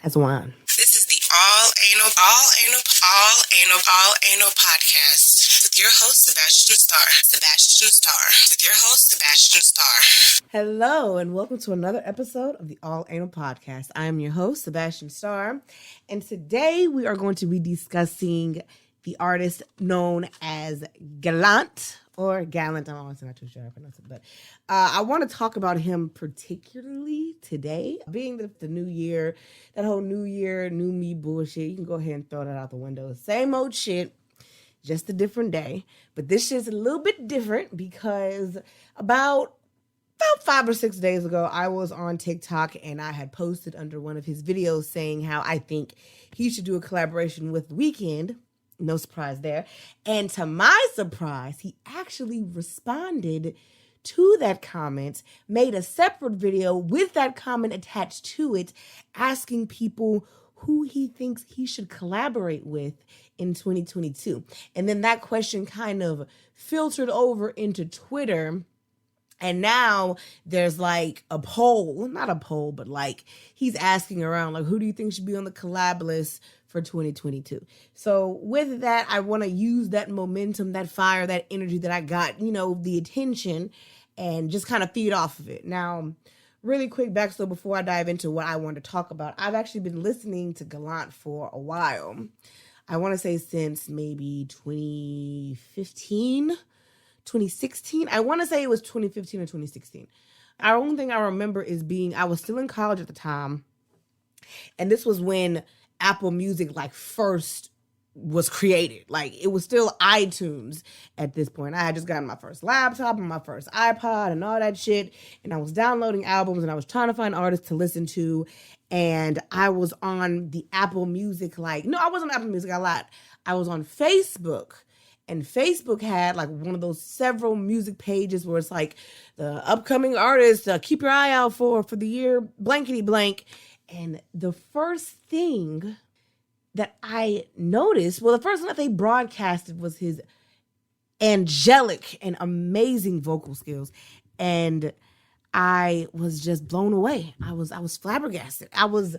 as one. This is the All Anal podcast with your host, Sebastian Starr. Hello, and welcome to another episode of the All Anal podcast. I am your host, Sebastian Starr, and today we are going to be discussing the artist known as Gallant, or Gallant. I'm honestly not too sure how to pronounce it, but I want to talk about him particularly today. Being the new year, that whole new year, new me bullshit, you can go ahead and throw that out the window. Same old shit, just a different day. But this shit's a little bit different because about 5 or 6 days ago, I was on TikTok and I had posted under one of his videos saying how I think he should do a collaboration with The Weeknd. No surprise there. And to my surprise, he actually responded to that comment, made a separate video with that comment attached to it, asking people who he thinks he should collaborate with in 2022. And then that question kind of filtered over into Twitter. And now there's like a poll, not a poll, but like he's asking around, like, who do you think should be on the collab list for 2022? So with that, I want to use that momentum, that fire, that energy that I got, the attention, and just kind of feed off of it. Now, really quick backstory before I dive into what I want to talk about. I've actually been listening to Gallant for a while. I want to say since maybe 2015. 2016. I want to say it was 2015 or 2016. The only thing I remember is I was still in college at the time. And this was when Apple Music first was created. It was still iTunes at this point. I had just gotten my first laptop and my first iPod and all that shit. And I was downloading albums and I was trying to find artists to listen to. And I was on the Apple Music, I wasn't on Apple Music, I lied. I was on Facebook. And Facebook had one of those several music pages where it's the upcoming artists, keep your eye out for the year blankety blank. And the first thing that I noticed, the first thing that they broadcasted was his angelic and amazing vocal skills. And I was just blown away. I was flabbergasted. I was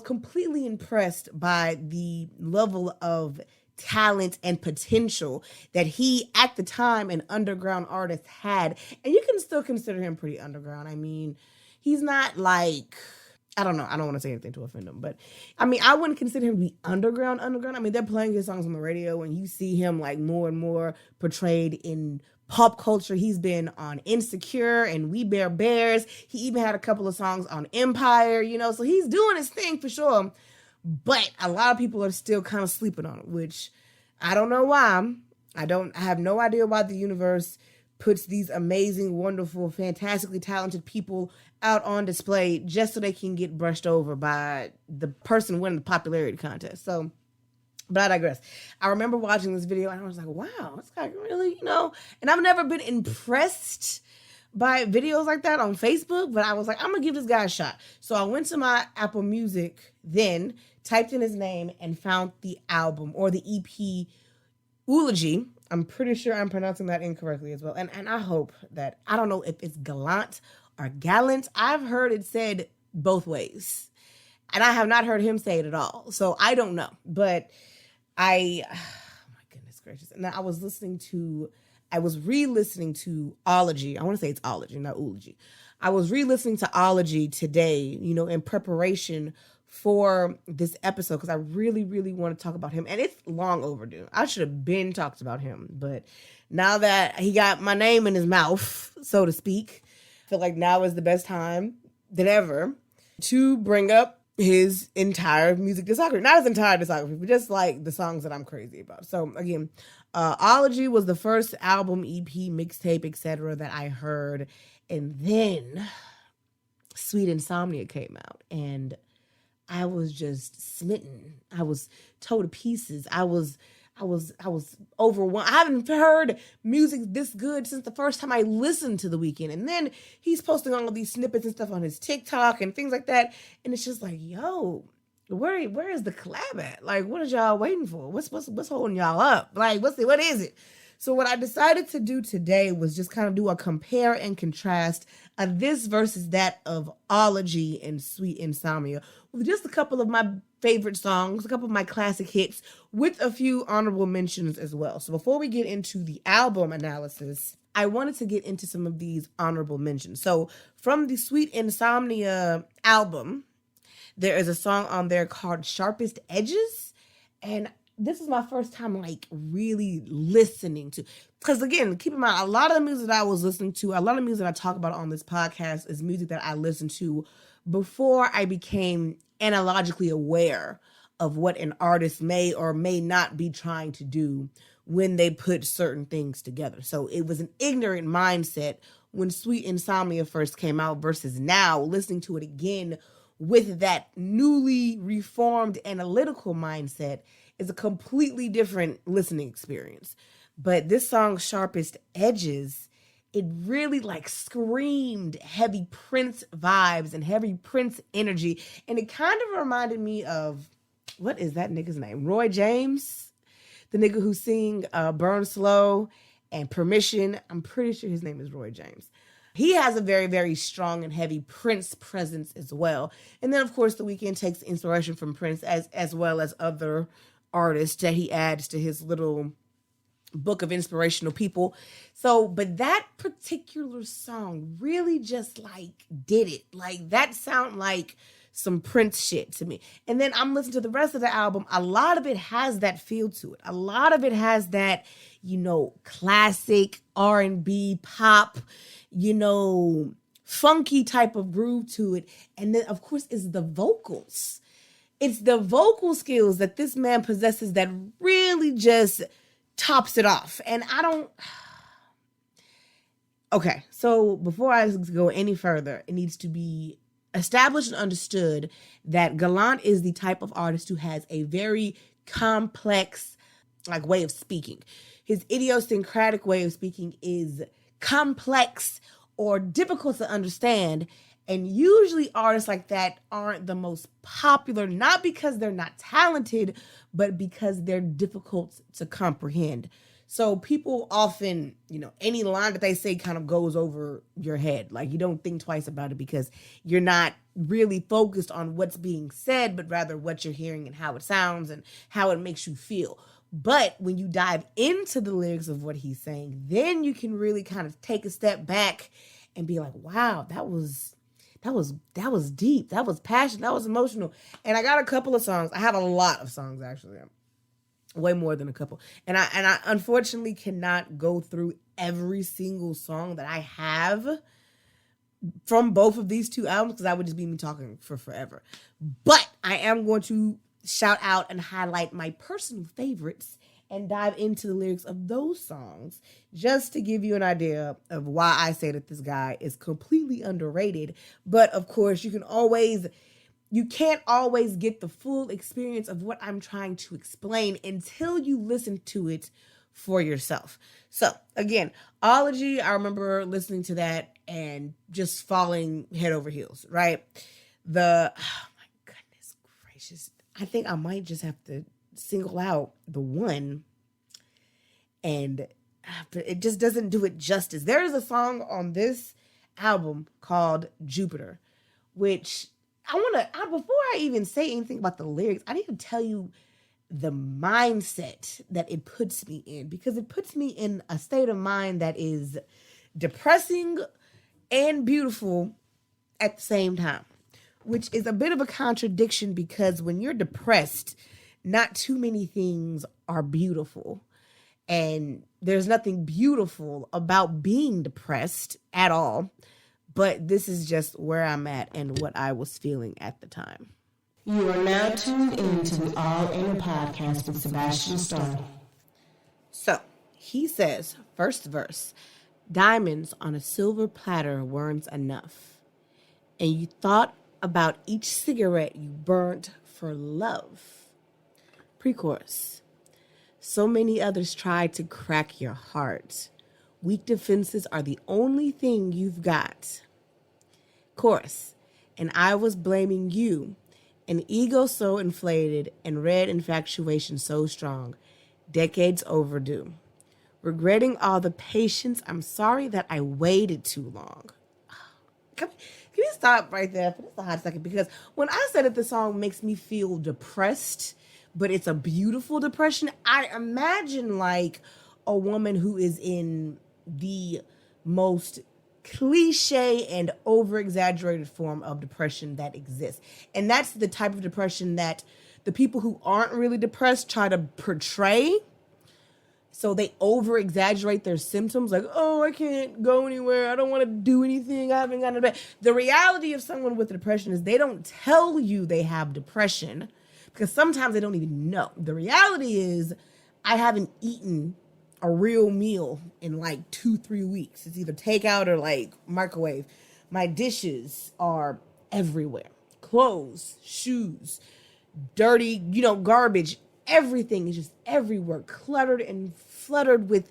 completely impressed by the level of talent and potential that he, at the time, an underground artist, had. And you can still consider him pretty underground. I mean, he's not I don't know. I don't want to say anything to offend him, but I mean, I wouldn't consider him to be underground. I mean, they're playing his songs on the radio and you see him more and more portrayed in pop culture. He's been on Insecure and We Bare Bears. He even had a couple of songs on Empire, so he's doing his thing for sure. But a lot of people are still kind of sleeping on it, which I don't know why. I have no idea why the universe puts these amazing, wonderful, fantastically talented people out on display just so they can get brushed over by the person winning the popularity contest. So, but I digress. I remember watching this video and I was like, wow, this guy really, and I've never been impressed by videos like that on Facebook, but I was like, I'm gonna give this guy a shot. So I went to my Apple Music then, typed in his name, and found the album, or the EP, Ology. I'm pretty sure I'm pronouncing that incorrectly as well. And I hope that, I don't know if it's Gallant or Gallant. I've heard it said both ways. And I have not heard him say it at all. So I don't know. But oh my goodness gracious. And I was re-listening to Ology. I want to say it's Ology, not Ology. I was re-listening to Ology today, in preparation for this episode because I really, really want to talk about him. And it's long overdue. I should have been talked about him. But now that he got my name in his mouth, so to speak, I feel like now is the best time than ever to bring up his entire music discography. Not his entire discography, but just the songs that I'm crazy about. So again, Ology was the first album, EP, mixtape, etc. that I heard. And then Sweet Insomnia came out. And I was just smitten. I was tore to pieces. I was overwhelmed. I haven't heard music this good since the first time I listened to The Weeknd. And then he's posting all of these snippets and stuff on his TikTok and things like that. And it's just yo, where is the collab at? What is y'all waiting for? What's holding y'all up? What is it? So what I decided to do today was just kind of do a compare and contrast of this versus that of Ology and Sweet Insomnia with just a couple of my favorite songs, a couple of my classic hits, with a few honorable mentions as well. So before we get into the album analysis, I wanted to get into some of these honorable mentions. So from the Sweet Insomnia album, there is a song on there called Sharpest Edges. And this is my first time like really listening to, because again, keep in mind, a lot of the music that I was listening to, a lot of music I talk about on this podcast is music that I listened to before I became analogically aware of what an artist may or may not be trying to do when they put certain things together. So it was an ignorant mindset when Sweet Insomnia first came out versus now listening to it again with that newly reformed analytical mindset is a completely different listening experience. But this song, Sharpest Edges, it really like screamed heavy Prince vibes and heavy Prince energy. And it kind of reminded me of, what is that nigga's name? Roy James, the nigga who sing Burn Slow and Permission. I'm pretty sure his name is Roy James. He has a very, very strong and heavy Prince presence as well. And then, of course, The Weeknd takes inspiration from Prince as well as other artists that he adds to his little book of inspirational people. So, but that particular song really just like did it. Like that sound like some Prince shit to me. And then I'm listening to the rest of the album. A lot of it has that feel to it. A lot of it has that, classic R&B pop, funky type of groove to it. And then, of course, is the vocals. It's the vocal skills that this man possesses that really just tops it off. And okay, so before I go any further, it needs to be established and understood that Gallant is the type of artist who has a very complex way of speaking. His idiosyncratic way of speaking is complex or difficult to understand. And usually artists like that aren't the most popular, not because they're not talented, but because they're difficult to comprehend. So people often, any line that they say kind of goes over your head. Like you don't think twice about it because you're not really focused on what's being said, but rather what you're hearing and how it sounds and how it makes you feel. But when you dive into the lyrics of what he's saying, then you can really kind of take a step back and be like, wow, that was deep. That was passionate. That was emotional. And I got a couple of songs. I have a lot of songs, actually. Way more than a couple. And I unfortunately cannot go through every single song that I have from both of these two albums because I would just be me talking for forever. But I am going to shout out and highlight my personal favorites and dive into the lyrics of those songs just to give you an idea of why I say that this guy is completely underrated. But of course, you can't always get the full experience of what I'm trying to explain until you listen to it for yourself. So again, Ology, I remember listening to that and just falling head over heels, right? Oh my goodness gracious. I think I might just have to single out the one, and it just doesn't do it justice. There is a song on this album called Jupiter, which before I even say anything about the lyrics, I need to tell you the mindset that it puts me in, because it puts me in a state of mind that is depressing and beautiful at the same time, which is a bit of a contradiction because when you're depressed, not too many things are beautiful. And there's nothing beautiful about being depressed at all. But this is just where I'm at and what I was feeling at the time. You are now tuned into the All In Podcast with Sebastian Starr. So he says, first verse, diamonds on a silver platter weren't enough. And you thought about each cigarette you burnt for love. Pre-chorus. So many others tried to crack your heart. Weak defenses are the only thing you've got. Chorus. And I was blaming you. An ego so inflated and red infatuation so strong. Decades overdue. Regretting all the patience. I'm sorry that I waited too long. Can we stop right there for just a hot second? Because when I said that the song makes me feel depressed, but it's a beautiful depression, I imagine like a woman who is in the most cliche and over-exaggerated form of depression that exists. And that's the type of depression that the people who aren't really depressed try to portray. So they over-exaggerate their symptoms, like, oh, I can't go anywhere, I don't want to do anything, I haven't gotten to bed. The reality of someone with depression is they don't tell you they have depression, because sometimes they don't even know. The reality is, I haven't eaten a real meal in like 2-3 weeks. It's either takeout or like microwave. My dishes are everywhere. Clothes, shoes, dirty, garbage. Everything is just everywhere, cluttered and fluttered with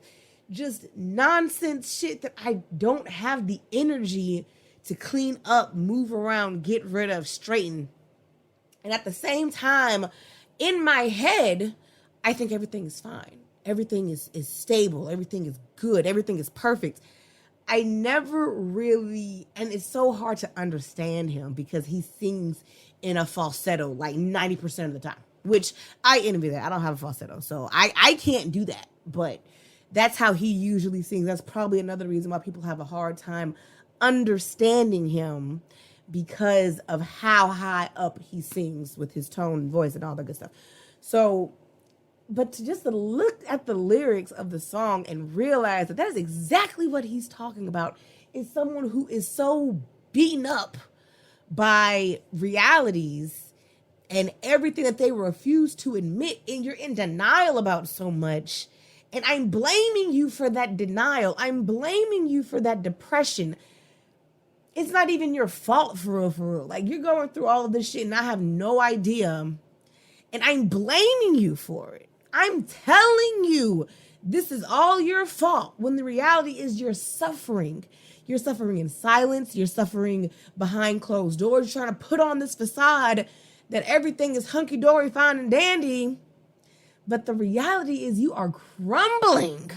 just nonsense shit that I don't have the energy to clean up, move around, get rid of, straighten. And at the same time, in my head, I think everything is fine. Everything is stable. Everything is good. Everything is perfect. I never really, and it's so hard to understand him because he sings in a falsetto like 90% of the time, which I envy that. I don't have a falsetto, so I can't do that. But that's how he usually sings. That's probably another reason why people have a hard time understanding him, because of how high up he sings with his tone and voice and all that good stuff. So, but to just look at the lyrics of the song and realize that is exactly what he's talking about, is someone who is so beaten up by realities and everything that they refuse to admit, and you're in denial about so much. And I'm blaming you for that denial. I'm blaming you for that depression. It's not even your fault, for real, for real. Like, you're going through all of this shit and I have no idea. And I'm blaming you for it. I'm telling you this is all your fault, when the reality is you're suffering. You're suffering in silence. You're suffering behind closed doors. You're trying to put on this facade that everything is hunky-dory, fine and dandy. But the reality is you are crumbling.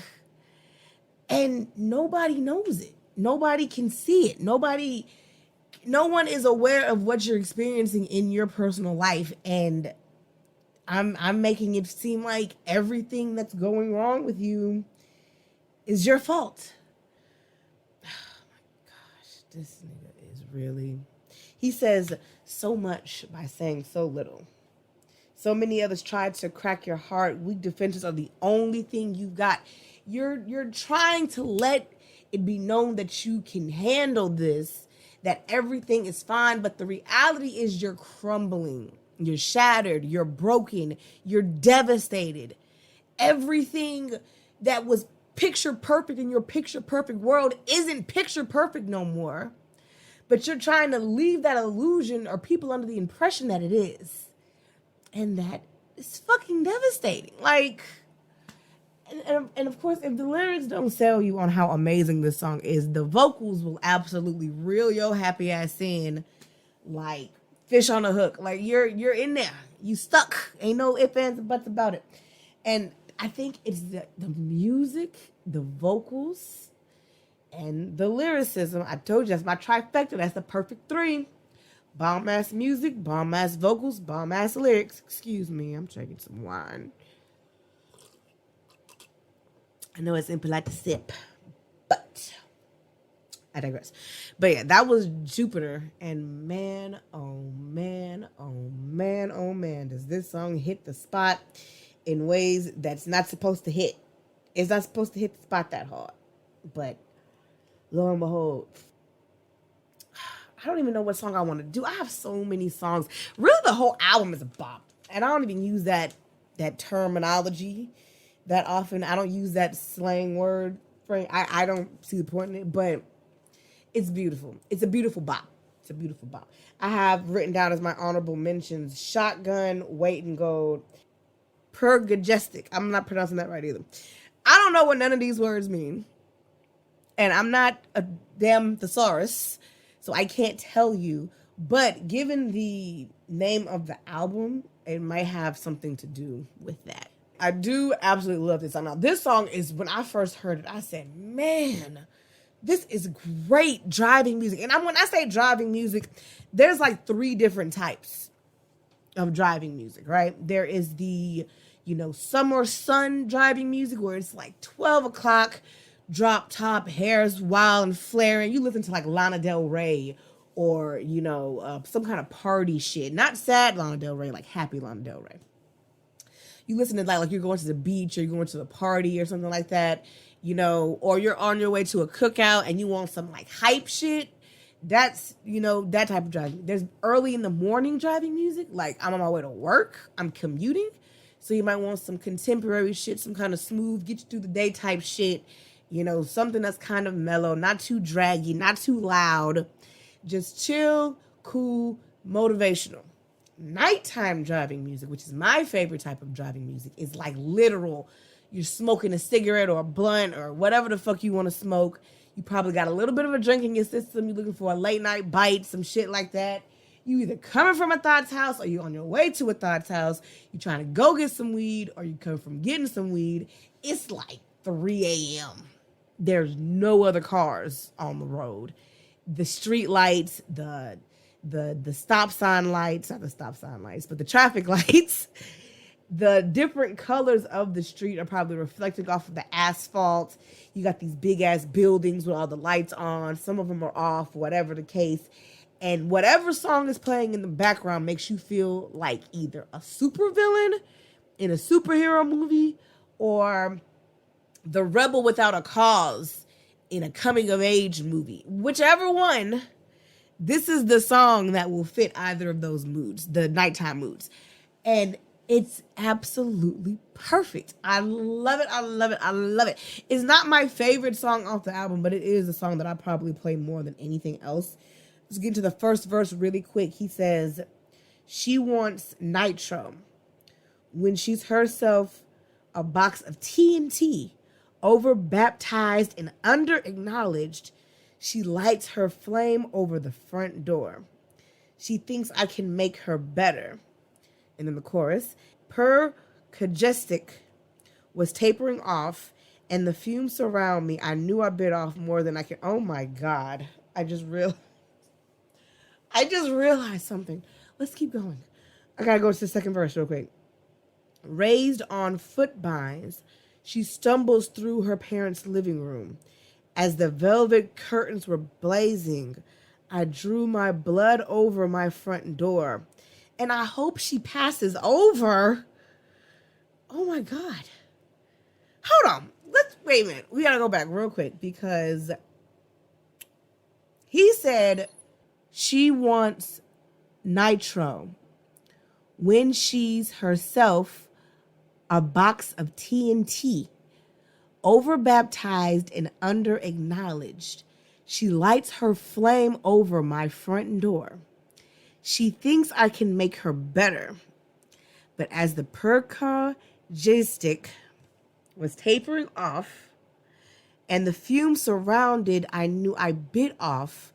And nobody knows it. Nobody can see it. No one is aware of what you're experiencing in your personal life. And I'm making it seem like everything that's going wrong with you is your fault. Oh my gosh, this nigga is really... He says so much by saying so little. So many others tried to crack your heart. Weak defenses are the only thing you've got. You're trying to let it be known that you can handle this, that everything is fine, but the reality is you're crumbling. You're shattered, you're broken, you're devastated. Everything that was picture perfect in your picture perfect world isn't picture perfect no more. But you're trying to leave that illusion or people under the impression that it is. And that is fucking devastating. Like, and of course, if the lyrics don't sell you on how amazing this song is, the vocals will absolutely reel your happy ass in like fish on a hook. Like, you're in there. You stuck. Ain't no ifs, ands, and buts about it. And I think it's the music, the vocals, and the lyricism. I told you, that's my trifecta. That's the perfect 3. Bomb-ass music, bomb-ass vocals, bomb-ass lyrics. Excuse me, I'm drinking some wine. I know it's impolite to sip, but I digress. But yeah, that was Jupiter. And man, oh man, oh man, oh man, does this song hit the spot in ways that's not supposed to hit. It's not supposed to hit the spot that hard. But lo and behold, I don't even know what song I want to do. I have so many songs. Really, the whole album is a bop. And I don't even use that terminology that often. I don't use that slang word. I don't see the point in it, but it's beautiful. It's a beautiful bop. It's a beautiful bop. I have written down as my honorable mentions Shotgun, Weight and Gold, Pergajestic. I'm not pronouncing that right either. I don't know what none of these words mean. And I'm not a damn thesaurus, so I can't tell you. But given the name of the album, it might have something to do with that. I do absolutely love this song. Now, this song is, when I first heard it, I said, man, this is great driving music. And when I say driving music, there's like 3 different types of driving music, right? There is the, summer sun driving music where it's like 12 o'clock, drop top, hair's wild and flaring. You listen to like Lana Del Rey or, some kind of party shit. Not sad Lana Del Rey, like happy Lana Del Rey. You listen to like you're going to the beach or you're going to the party or something like that, or you're on your way to a cookout and you want some like hype shit. That's, that type of driving. There's early in the morning driving music. Like I'm on my way to work, I'm commuting. So you might want some contemporary shit, some kind of smooth, get you through the day type shit. Something that's kind of mellow, not too draggy, not too loud. Just chill, cool, motivational. Nighttime driving music, which is my favorite type of driving music, is like literal. You're smoking a cigarette or a blunt or whatever the fuck you want to smoke. You probably got a little bit of a drink in your system. You're looking for a late night bite, some shit like that. You either coming from a thought's house or you on your way to a thought's house. You trying to go get some weed or you come from getting some weed. It's like 3 a.m. There's no other cars on the road. The street lights, the stop sign lights, not the stop sign lights, but the traffic lights, the different colors of the street are probably reflecting off of the asphalt. You got these big ass buildings with all the lights on. Some of them are off, whatever the case. And whatever song is playing in the background makes you feel like either a supervillain in a superhero movie or the rebel without a cause in a coming of age movie. Whichever one, this is the song that will fit either of those moods, the nighttime moods. And it's absolutely perfect. I love it. I love it. I love it. It's not my favorite song off the album, but it is a song that I probably play more than anything else. Let's get into the first verse really quick. He says, she wants nitro when she's herself a box of TNT, over baptized and under acknowledged. She lights her flame over the front door. She thinks I can make her better. And then the chorus, per cajestic was tapering off and the fumes surround me. I knew I bit off more than I could. Oh my God. I just realized something. Let's keep going. I gotta go to the second verse real quick. Raised on foot binds, she stumbles through her parents' living room. As the velvet curtains were blazing, I drew my blood over my front door. And I hope she passes over. Oh my God. Hold on. Wait a minute. We gotta go back real quick because he said she wants nitro when she's herself a box of TNT, over baptized and under acknowledged. She lights her flame over my front door. She thinks I can make her better. But as the percagestic was tapering off and the fumes surrounded, I knew I bit off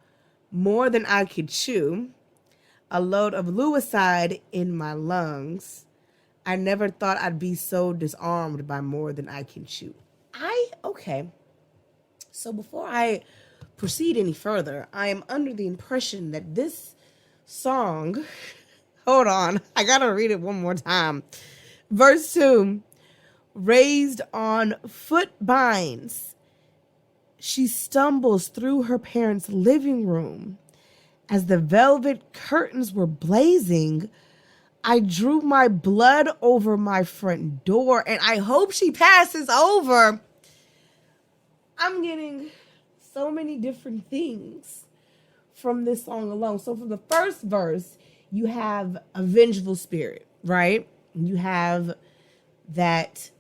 more than I could chew, a load of Lewiside in my lungs. I never thought I'd be so disarmed by more than I can chew. Okay. So before I proceed any further, I am under the impression that this song, hold on, I gotta read it one more time. Verse 2, raised on foot binds, she stumbles through her parents' living room. As the velvet curtains were blazing, I drew my blood over my front door, and I hope she passes over. I'm getting so many different things from this song alone. So from the first verse, you have a vengeful spirit, right? You have that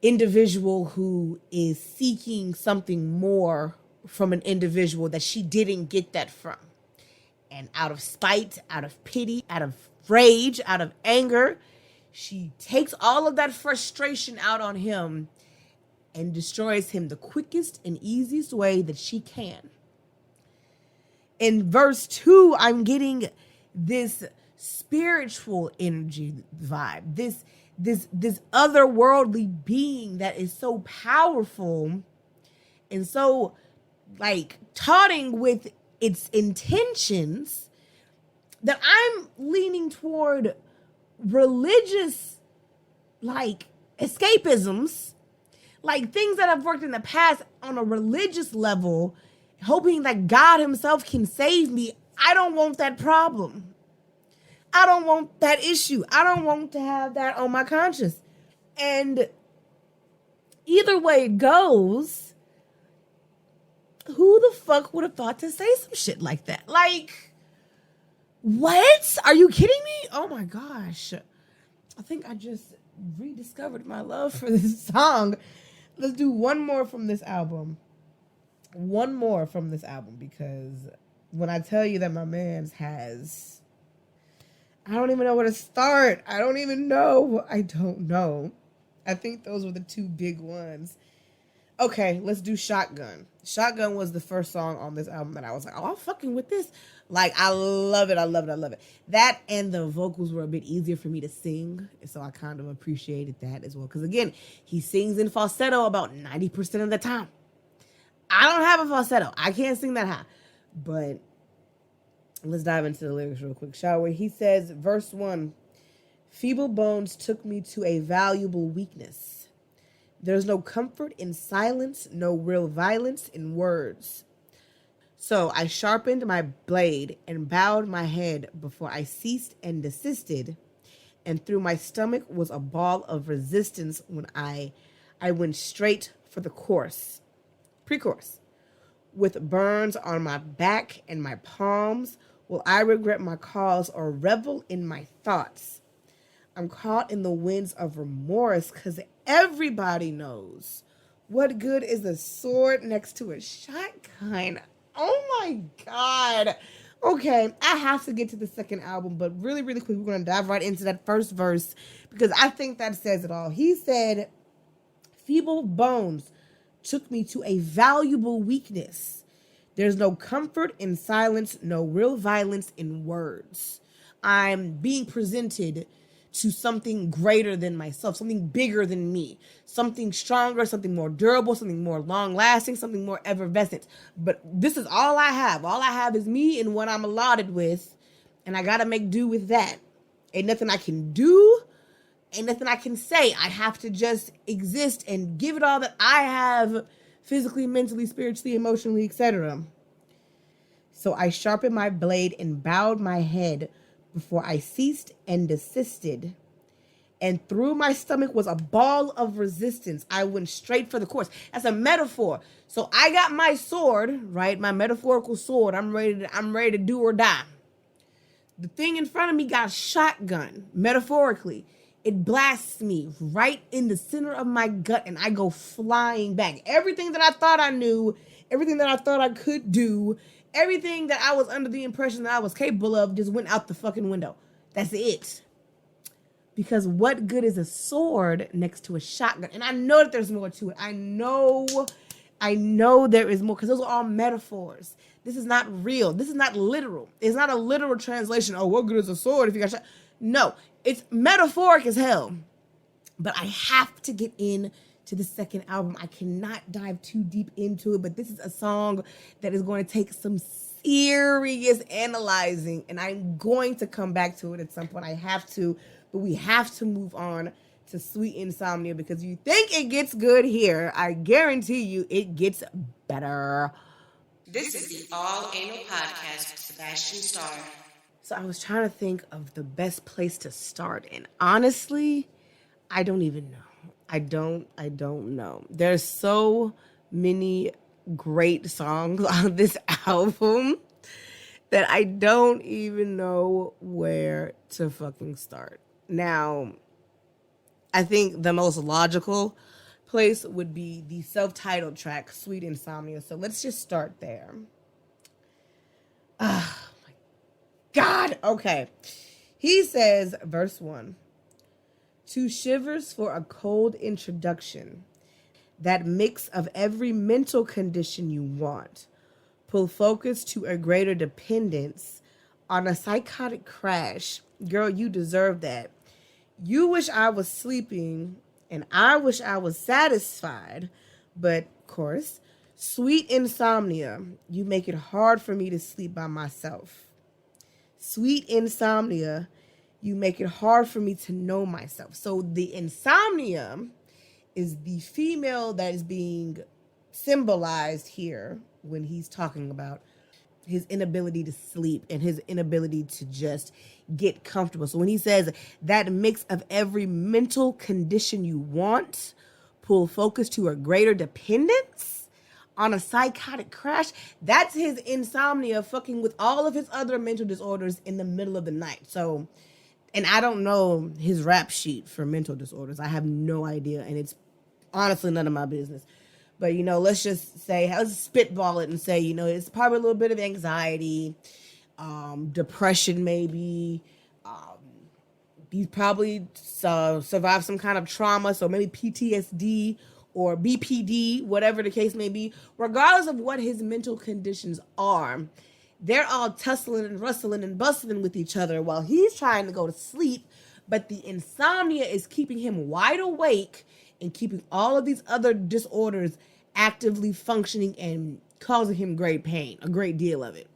individual who is seeking something more from an individual that she didn't get that from. And out of spite, out of pity, out of rage, out of anger, she takes all of that frustration out on him and destroys him the quickest and easiest way that she can. In verse 2, I'm getting this spiritual energy vibe, this otherworldly being that is so powerful and so like taunting with its intentions that I'm leaning toward religious like escapisms, like things that have worked in the past on a religious level, hoping that God himself can save me. I don't want that problem. I don't want that issue. I don't want to have that on my conscience. And either way it goes, who the fuck would have thought to say some shit like that? Like, what? Are you kidding me? Oh my gosh. I think I just rediscovered my love for this song. Let's do one more from this album. One more from this album, because when I tell you that my man's has, I don't even know where to start. I don't know. I think those were the two big ones. Okay, let's do Shotgun. Shotgun was the first song on this album that I was like, oh, I'm fucking with this. Like, I love it. That and the vocals were a bit easier for me to sing, so I kind of appreciated that as well. Because again, he sings in falsetto about 90% of the time. I don't have a falsetto. I can't sing that high. But let's dive into the lyrics real quick, shall we? He says, verse 1, feeble bones took me to a valuable weakness. There's no comfort in silence, no real violence in words. So I sharpened my blade and bowed my head before I ceased and desisted, and through my stomach was a ball of resistance when I went straight for the course. Pre-chorus. With burns on my back and my palms, will I regret my cause or revel in my thoughts? I'm caught in the winds of remorse because everybody knows what good is a sword next to a shotgun. Oh my God. Okay, I have to get to the second album, but really, really quick, we're going to dive right into that first verse because I think that says it all. He said, feeble bones took me to a valuable weakness. There's no comfort in silence, no real violence in words. I'm being presented to something greater than myself, something bigger than me, something stronger, something more durable, something more long-lasting, something more effervescent. But this is all I have. All I have is me and what I'm allotted with, and I gotta make do with that. Ain't nothing I can do, ain't nothing I can say. I have to just exist and give it all that I have, physically, mentally, spiritually, emotionally, etc. So I sharpened my blade and bowed my head before I ceased and desisted, and through my stomach was a ball of resistance. I went straight for the course. That's a metaphor. So I got my sword, right? My metaphorical sword. I'm ready to do or die. The thing in front of me got a shotgun, metaphorically. It blasts me right in the center of my gut, and I go flying back. Everything that I thought I knew, everything that I thought I could do, everything that I was under the impression that I was capable of just went out the fucking window. That's it. Because what good is a sword next to a shotgun? And I know that there's more to it. I know there is more, because those are all metaphors. This is not real. This is not literal. It's not a literal translation. Oh, what good is a sword if you got shot? No, it's metaphoric as hell. But I have to get in to the second album. I cannot dive too deep into it, but this is a song that is going to take some serious analyzing, and I'm going to come back to it at some point. I have to, but we have to move on to Sweet Insomnia, because you think it gets good here, I guarantee you it gets better. This is the All Anal Podcast with Sebastian Starr. So I was trying to think of the best place to start, and honestly, I don't even know. I don't know. There's so many great songs on this album that I don't even know where to fucking start. Now, I think the most logical place would be the self-titled track, Sweet Insomnia. So let's just start there. Oh my God. Okay. He says, verse 1, 2 shivers for a cold introduction, that mix of every mental condition you want. Pull focus to a greater dependence on a psychotic crash. Girl, you deserve that. You wish I was sleeping, and I wish I was satisfied, but of course, sweet insomnia, you make it hard for me to sleep by myself. Sweet insomnia, you make it hard for me to know myself. So the insomnia is the female that is being symbolized here when he's talking about his inability to sleep and his inability to just get comfortable. So when he says that mix of every mental condition you want, pull focus to a greater dependence on a psychotic crash, that's his insomnia fucking with all of his other mental disorders in the middle of the night. So, and I don't know his rap sheet for mental disorders. I have no idea, and it's honestly none of my business. But, let's just say, let's spitball it and say, it's probably a little bit of anxiety, depression maybe. He's probably survived some kind of trauma, so maybe PTSD or BPD, whatever the case may be. Regardless of what his mental conditions are, they're all tussling and rustling and bustling with each other while he's trying to go to sleep. But the insomnia is keeping him wide awake and keeping all of these other disorders actively functioning and causing him great pain, a great deal of it.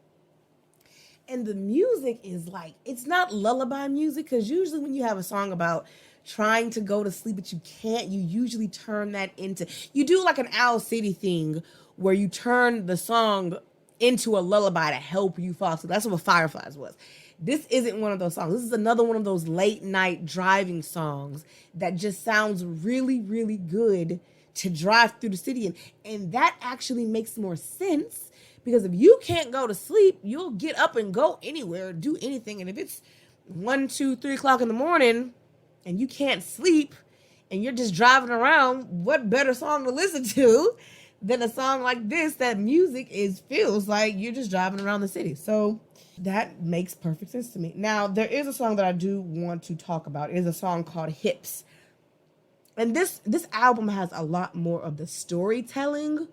And the music is like, it's not lullaby music, because usually when you have a song about trying to go to sleep but you can't, you usually turn that into, you do like an Owl City thing where you turn the song into a lullaby to help you fall asleep. That's what Fireflies was. This isn't one of those songs. This is another one of those late night driving songs that just sounds really, really good to drive through the city in. And that actually makes more sense, because if you can't go to sleep, you'll get up and go anywhere, do anything. And if it's 1, 2, 3 o'clock in the morning and you can't sleep and you're just driving around, what better song to listen to than a song like this? That music feels like you're just driving around the city. So that makes perfect sense to me. Now, there is a song that I do want to talk about. It is a song called Hips. And this album has a lot more of the storytelling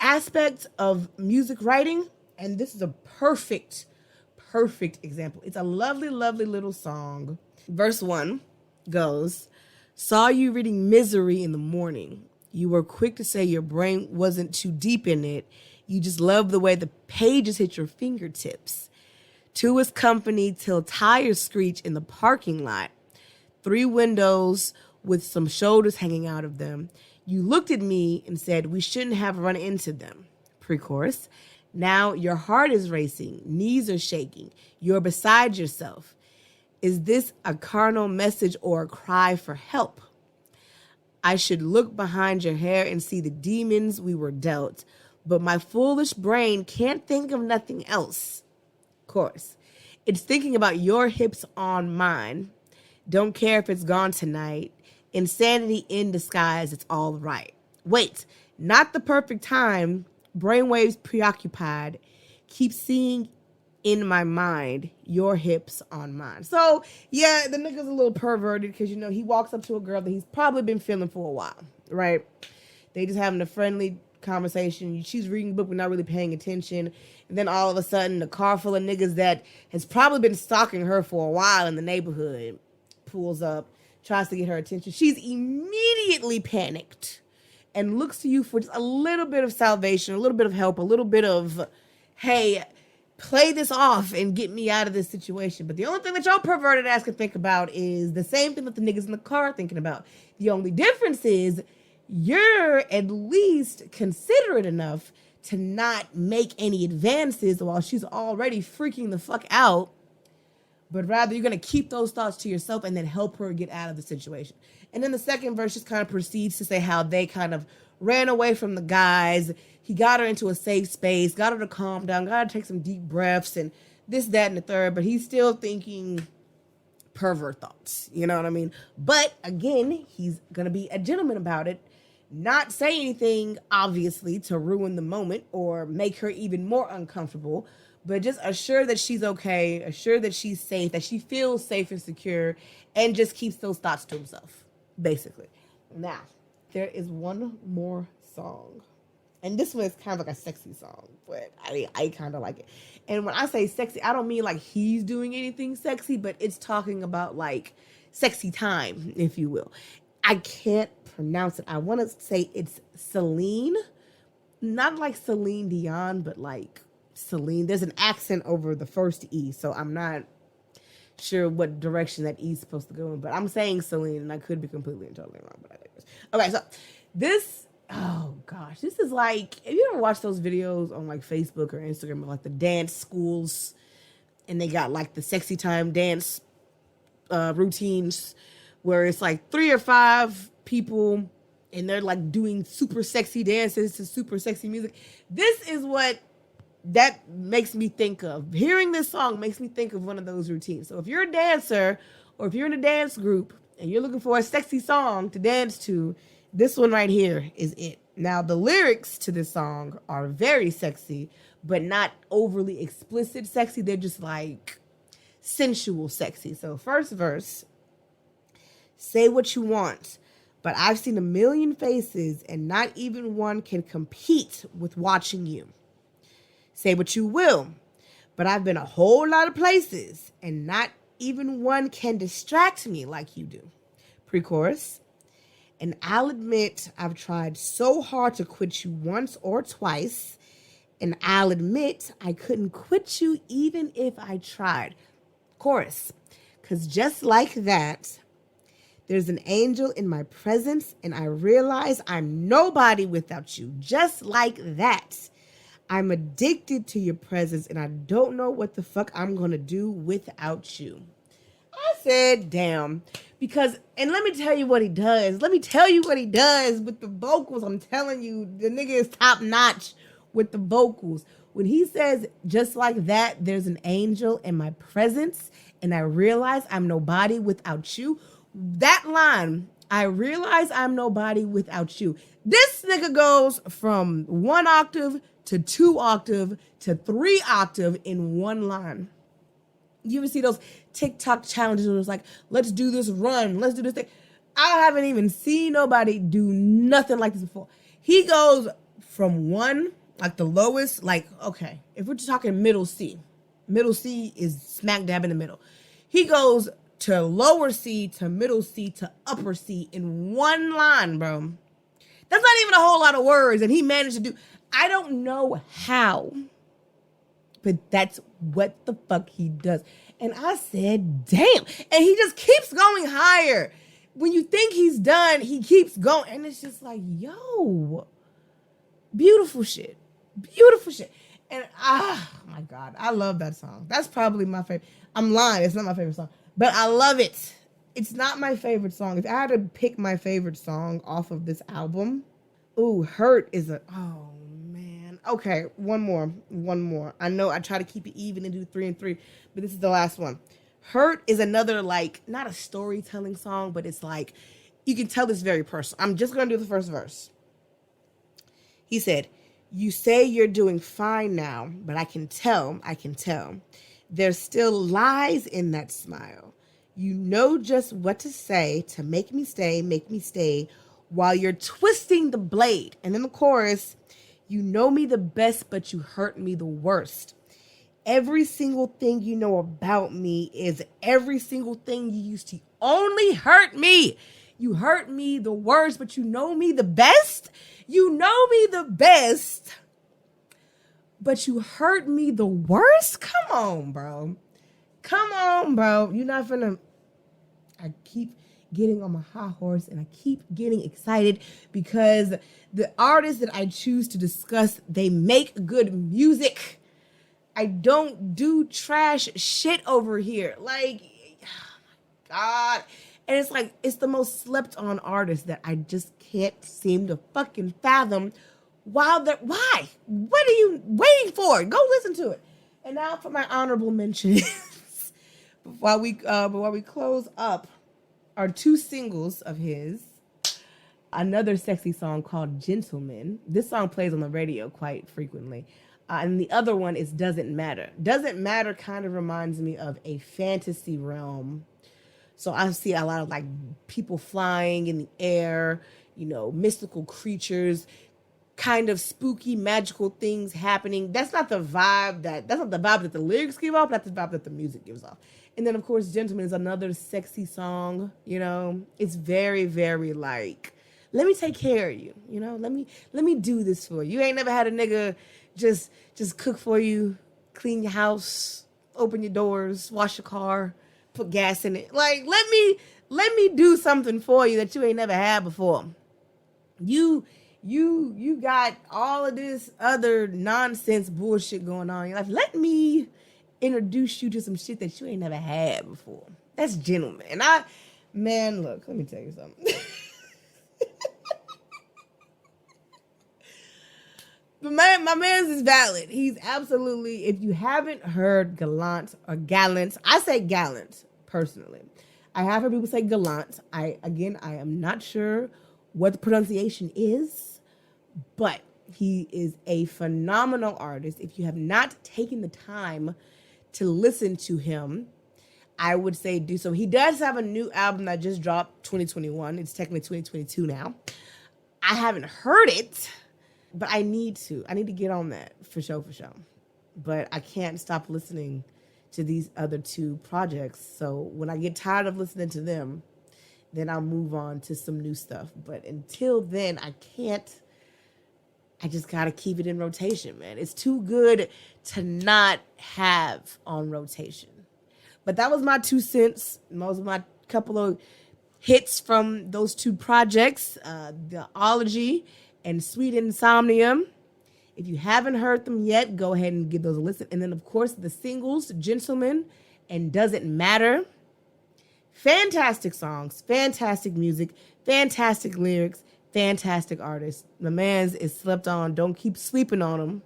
aspect of music writing. And this is a perfect example. It's a lovely, lovely little song. Verse 1 goes, "Saw you reading Misery in the morning. You were quick to say your brain wasn't too deep in it. You just love the way the pages hit your fingertips. Two is company till tires screech in the parking lot. 3 windows with some shoulders hanging out of them. You looked at me and said we shouldn't have run into them." Pre-chorus. "Now your heart is racing, knees are shaking. You're beside yourself. Is this a carnal message or a cry for help? I should look behind your hair and see the demons we were dealt, but my foolish brain can't think of nothing else." Chorus. "It's thinking about your hips on mine. Don't care if it's gone tonight. Insanity in disguise, it's all right. Wait, not the perfect time. Brainwaves preoccupied. Keep seeing in my mind your hips on mine." So, yeah, the nigga's a little perverted because, he walks up to a girl that he's probably been feeling for a while, right? They just having a friendly conversation. She's reading the book but not really paying attention. And then all of a sudden, a car full of niggas that has probably been stalking her for a while in the neighborhood pulls up, tries to get her attention. She's immediately panicked and looks to you for just a little bit of salvation, a little bit of help, a little bit of, hey, play this off and get me out of this situation. But the only thing that y'all perverted ass can think about is the same thing that the niggas in the car are thinking about. The only difference is you're at least considerate enough to not make any advances while she's already freaking the fuck out, but rather you're going to keep those thoughts to yourself and then help her get out of the situation. And then the second verse just kind of proceeds to say how they kind of ran away from the guys. He got her into a safe space, got her to calm down, got her to take some deep breaths and this, that, and the third, but he's still thinking pervert thoughts. You know what I mean? But again, he's going to be a gentleman about it, not say anything, obviously, to ruin the moment or make her even more uncomfortable, but just assure that she's okay, assure that she's safe, that she feels safe and secure, and just keeps those thoughts to himself, basically. Now, there is one more song And this one is kind of like a sexy song, but I kind of like it. And when I say sexy, I don't mean like he's doing anything sexy, but it's talking about like sexy time, if you will. I can't pronounce it. I want to say it's Celine, not like Celine Dion, but like Celine. There's an accent over the first E, so I'm not sure what direction that E is supposed to go in, but I'm saying Celine, and I could be completely and totally wrong, but I think it's okay. So this, oh gosh, this is like, have you ever watched those videos on like Facebook or Instagram of like the dance schools, and they got like the sexy time dance routines where it's like 3 or 5 people and they're like doing super sexy dances to super sexy music. This is what that makes me think of. Hearing this song makes me think of one of those routines. So if you're a dancer or if you're in a dance group and you're looking for a sexy song to dance to, this one right here is it. Now, the lyrics to this song are very sexy, but not overly explicit sexy. They're just like sensual sexy. So first verse, say what you want, but I've seen a million faces and not even one can compete with watching you. Say what you will, but I've been a whole lot of places and not even one can distract me like you do. Pre-chorus. And I'll admit I've tried so hard to quit you once or twice, and I'll admit I couldn't quit you even if I tried. Chorus. Because just like that, there's an angel in my presence, and I realize I'm nobody without you. Just like that. I'm addicted to your presence, and I don't know what the fuck I'm going to do without you. I said, damn. Because, and let me tell you what he does. Let me tell you what he does with the vocals. I'm telling you, the nigga is top notch with the vocals. When he says, just like that, there's an angel in my presence, and I realize I'm nobody without you. That line, I realize I'm nobody without you. This nigga goes from 1 octave to 2 octave to 3 octave in one line. You ever see those TikTok challenges where it's like, let's do this run, let's do this thing. I haven't even seen nobody do nothing like this before. He goes from 1, like the lowest, like, okay, if we're just talking middle C is smack dab in the middle. He goes to lower C to middle C to upper C in one line, bro. That's not even a whole lot of words, and he managed to do. I don't know how, but that's what the fuck he does. And I said, damn. And he just keeps going higher. When you think he's done, he keeps going. And it's just like, yo, beautiful shit. Beautiful shit. And my God, I love that song. That's probably my favorite. I'm lying. It's not my favorite song, but I love it. It's not my favorite song. If I had to pick my favorite song off of this album, Hurt is oh man. Okay, one more. I know I try to keep it even and do 3 and 3, but this is the last one. Hurt is another, like, not a storytelling song, but it's like, you can tell it's very personal. I'm just going to do the first verse. He said, you say you're doing fine now, but I can tell. There's still lies in that smile. You know just what to say to make me stay while you're twisting the blade. And then the chorus, you know me the best, but you hurt me the worst. Every single thing you know about me is every single thing you used to only hurt me. You hurt me the worst, but you know me the best. You know me the best, but you hurt me the worst? Come on, bro. You're not finna. I keep getting on my high horse and I keep getting excited because the artists that I choose to discuss, they make good music. I don't do trash shit over here. Like, oh my God. And it's like, it's the most slept on artist that I just can't seem to fucking fathom. Why? What are you waiting for? Go listen to it. And now for my honorable mentions. While we close up, are 2 singles of his. Another sexy song called Gentleman. This song plays on the radio quite frequently. And the other one is Doesn't Matter. Doesn't Matter kind of reminds me of a fantasy realm. So I see a lot of like people flying in the air, mystical creatures. kind of spooky, magical things happening. That's not the vibe that the lyrics give off. That's the vibe that the music gives off. And then, of course, Gentleman is another sexy song. You know, it's very, very like, let me take care of you. You know, let me do this for you. You ain't never had a nigga just cook for you, clean your house, open your doors, wash your car, put gas in it. Like, let me do something for you that you ain't never had before. You got all of this other nonsense bullshit going on in your life. Let me introduce you to some shit that you ain't never had before. That's Gentleman. And look, let me tell you something. My man's is valid. He's absolutely, if you haven't heard Gallant or Gallant, I say Gallant personally. I have heard people say Gallant. I am not sure what the pronunciation is, but he is a phenomenal artist. If you have not taken the time to listen to him, I would say do so. He does have a new album that just dropped 2021. It's technically 2022 now. I haven't heard it, but I need to. I need to get on that for sure. But I can't stop listening to these other two projects. So when I get tired of listening to them, then I'll move on to some new stuff. But until then, I can't. I just got to keep it in rotation, man. It's too good to not have on rotation. But that was my 2 cents. Those were my couple of hits from those two projects, the Ology and Sweet Insomnia. If you haven't heard them yet, go ahead and give those a listen. And then, of course, the singles, Gentleman and Doesn't Matter. Fantastic songs, fantastic music, fantastic lyrics, fantastic artists. My man's is slept on. Don't keep sleeping on him.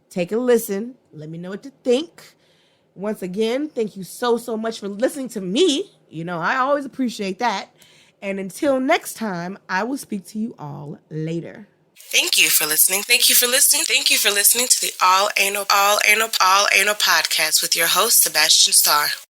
Take a listen. Let me know what you think. Once again, thank you so much for listening to me. You know, I always appreciate that. And until next time, I will speak to you all later. Thank you for listening. Thank you for listening. Thank you for listening to the All Anal Podcast with your host, Sebastian Starr.